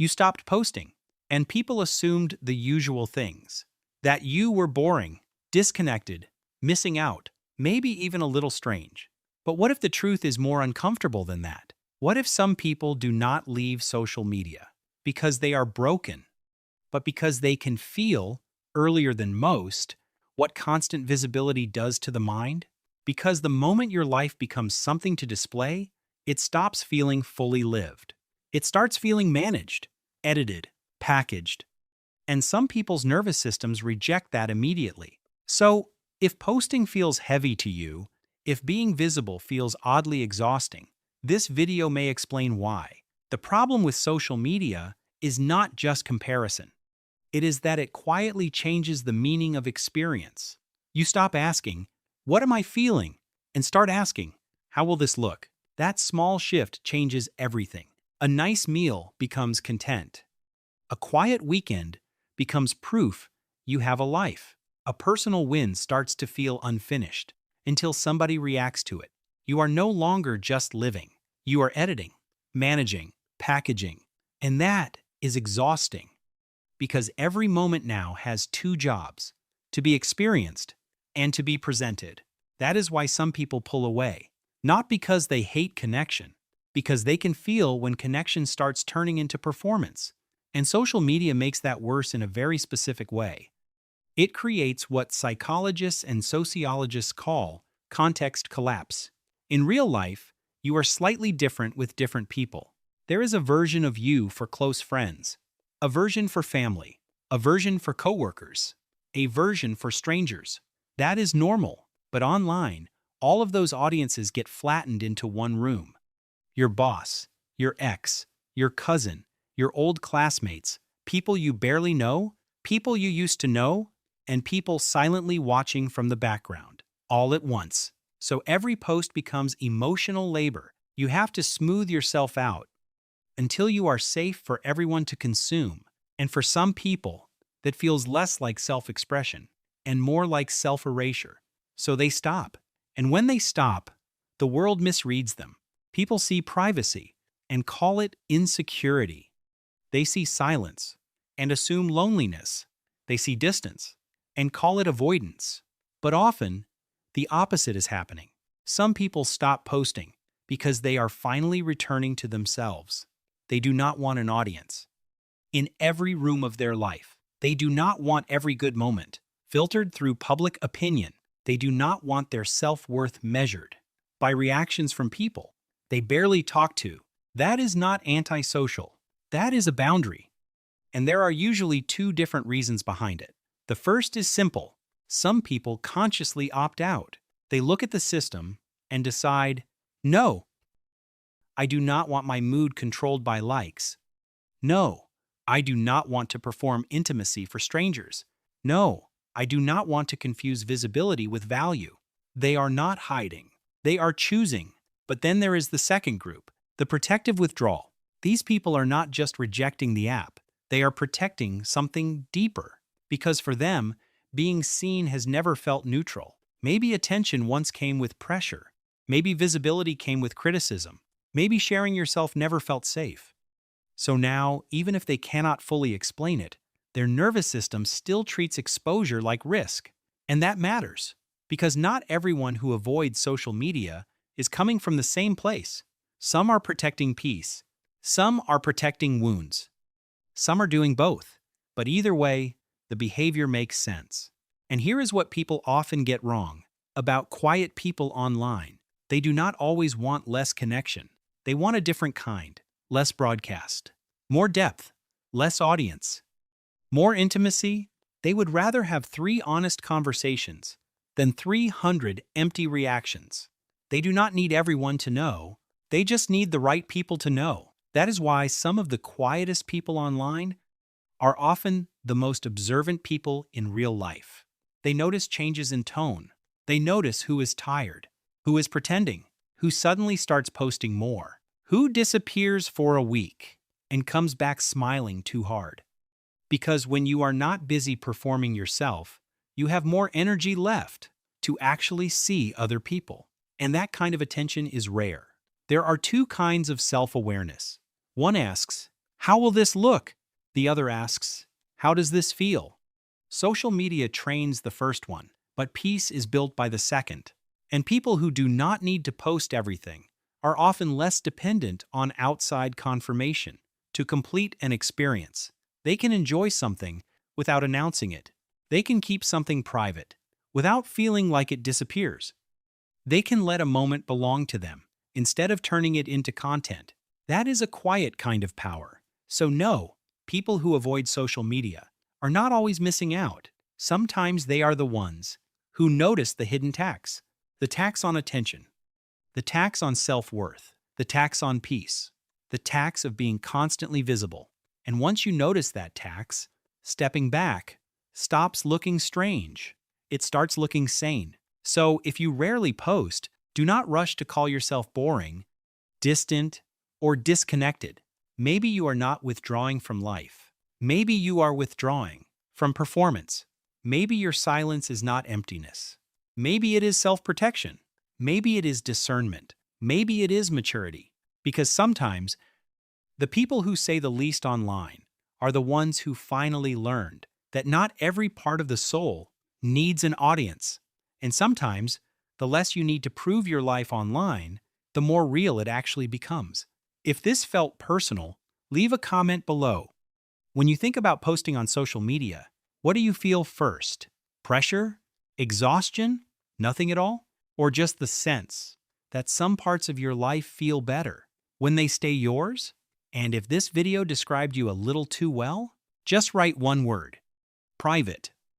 You stopped posting, and people assumed the usual things. That you were boring, disconnected, missing out, maybe even a little strange. But what if the truth is more uncomfortable than that? What if some people do not leave social media because they are broken, but because they can feel, earlier than most, what constant visibility does to the mind? Because the moment your life becomes something to display, it stops feeling fully lived. It starts feeling managed, edited, packaged. And some people's nervous systems reject that immediately. So, if posting feels heavy to you, if being visible feels oddly exhausting, this video may explain why. The problem with social media is not just comparison. It is that it quietly changes the meaning of experience. You stop asking, "What am I feeling?" and start asking, "How will this look?" That small shift changes everything. A nice meal becomes content. A quiet weekend becomes proof you have a life. A personal win starts to feel unfinished until somebody reacts to it. You are no longer just living. You are editing, managing, packaging. And that is exhausting because every moment now has two jobs: to be experienced and to be presented. That is why some people pull away, not because they hate connection, because they can feel when connection starts turning into performance. And social media makes that worse in a very specific way. It creates what psychologists and sociologists call context collapse. In real life, you are slightly different with different people. There is a version of you for close friends, a version for family, a version for coworkers, a version for strangers. That is normal, but online, all of those audiences get flattened into one room. Your boss, your ex, your cousin, your old classmates, people you barely know, people you used to know, and people silently watching from the background, all at once. So every post becomes emotional labor. You have to smooth yourself out until you are safe for everyone to consume. And for some people, that feels less like self-expression and more like self-erasure. So they stop. And when they stop, the world misreads them. People see privacy and call it insecurity. They see silence and assume loneliness. They see distance and call it avoidance. But often, the opposite is happening. Some people stop posting because they are finally returning to themselves. They do not want an audience in every room of their life. They do not want every good moment filtered through public opinion. They do not want their self-worth measured by reactions from people they barely talk to. That is not antisocial. That is a boundary. And there are usually two different reasons behind it. The first is simple. Some people consciously opt out. They look at the system and decide, "No, I do not want my mood controlled by likes. No, I do not want to perform intimacy for strangers. No, I do not want to confuse visibility with value." They are not hiding. They are choosing. But then there is the second group, the protective withdrawal. These people are not just rejecting the app. They are protecting something deeper. Because for them, being seen has never felt neutral. Maybe attention once came with pressure. Maybe visibility came with criticism. Maybe sharing yourself never felt safe. So now, even if they cannot fully explain it, their nervous system still treats exposure like risk. And that matters, because not everyone who avoids social media is coming from the same place. Some are protecting peace. Some are protecting wounds. Some are doing both. But either way, the behavior makes sense. And here is what people often get wrong about quiet people online. They do not always want less connection. They want a different kind. Less broadcast. More depth. Less audience. More intimacy. They would rather have 3 honest conversations than 300 empty reactions. They do not need everyone to know. They just need the right people to know. That is why some of the quietest people online are often the most observant people in real life. They notice changes in tone. They notice who is tired, who is pretending, who suddenly starts posting more, who disappears for a week and comes back smiling too hard. Because when you are not busy performing yourself, you have more energy left to actually see other people. And that kind of attention is rare. There are 2 kinds of self-awareness. One asks, How will this look? The other asks, how does this feel? Social media trains the first one, but peace is built by the second. And people who do not need to post everything are often less dependent on outside confirmation to complete an experience. They can enjoy something without announcing it. They can keep something private without feeling like it disappears. They can let a moment belong to them instead of turning it into content. That is a quiet kind of power. So no, people who avoid social media are not always missing out. Sometimes they are the ones who notice the hidden tax. The tax on attention, the tax on self-worth, the tax on peace, the tax of being constantly visible. And once you notice that tax, stepping back stops looking strange. It starts looking sane. So if you rarely post, do not rush to call yourself boring, distant, or disconnected. Maybe you are not withdrawing from life. Maybe you are withdrawing from performance. Maybe your silence is not emptiness. Maybe it is self-protection. Maybe it is discernment. Maybe it is maturity. Because sometimes, the people who say the least online are the ones who finally learned that not every part of the soul needs an audience. And sometimes, the less you need to prove your life online, the more real it actually becomes. If this felt personal, leave a comment below. When you think about posting on social media, what do you feel first? Pressure? Exhaustion? Nothing at all? Or just the sense that some parts of your life feel better when they stay yours? And if this video described you a little too well, just write one word: private.